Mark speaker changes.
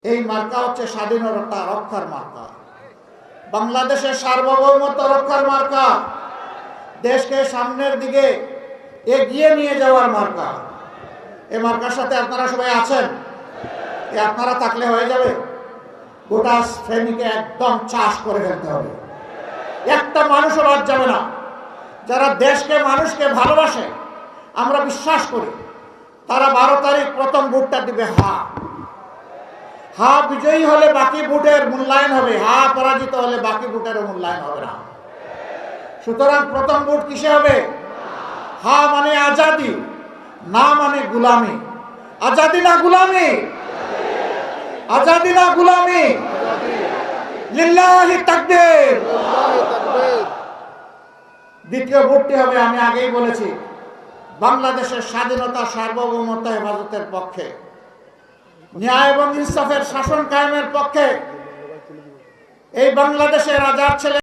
Speaker 1: এই মার্কা হচ্ছে স্বাধীনতা রক্ষার মার্কা, বাংলাদেশের সার্বভৌমত্ব রক্ষার মার্কা, দেশকে সামনের দিকে এগিয়ে নিয়ে যাওয়ার মার্কা। এই মার্কার সাথে আপনারা সবাই আছেন। আপনারা থাকলে হয়ে যাবে? গোটা শ্রেণীকে একদম চাষ করে ফেলতে হবে, একটা মানুষও বাদ যাবে না। যারা দেশকে মানুষকে ভালোবাসে, আমরা বিশ্বাস করি, তারা 12 তারিখ প্রথম ভোটটা দিবে হা। হা বিজয়ী হলে বাকি ভোটের মূল্যায়ন হবে, হা পরাজিত হলে বাকি ভোটেরও মূল্যায়ন হবে না। সুতরাং প্রথম ভোট কিসে হবে? হা মানে আজাদি, না মানে গুলামি। আজাদি না গুলামি? আজাদি না গুলামি? লিল্লাহি তাকবীর। দ্বিতীয় ভোটটি হবে, আমি আগেই বলেছি, বাংলাদেশের স্বাধীনতা সার্বভৌমত্ব হেফাজতের পক্ষে, ন্যায় এবং ইনসাফের শাসন কায়েমের পক্ষে। এই বাংলাদেশের আজাদ ছেলে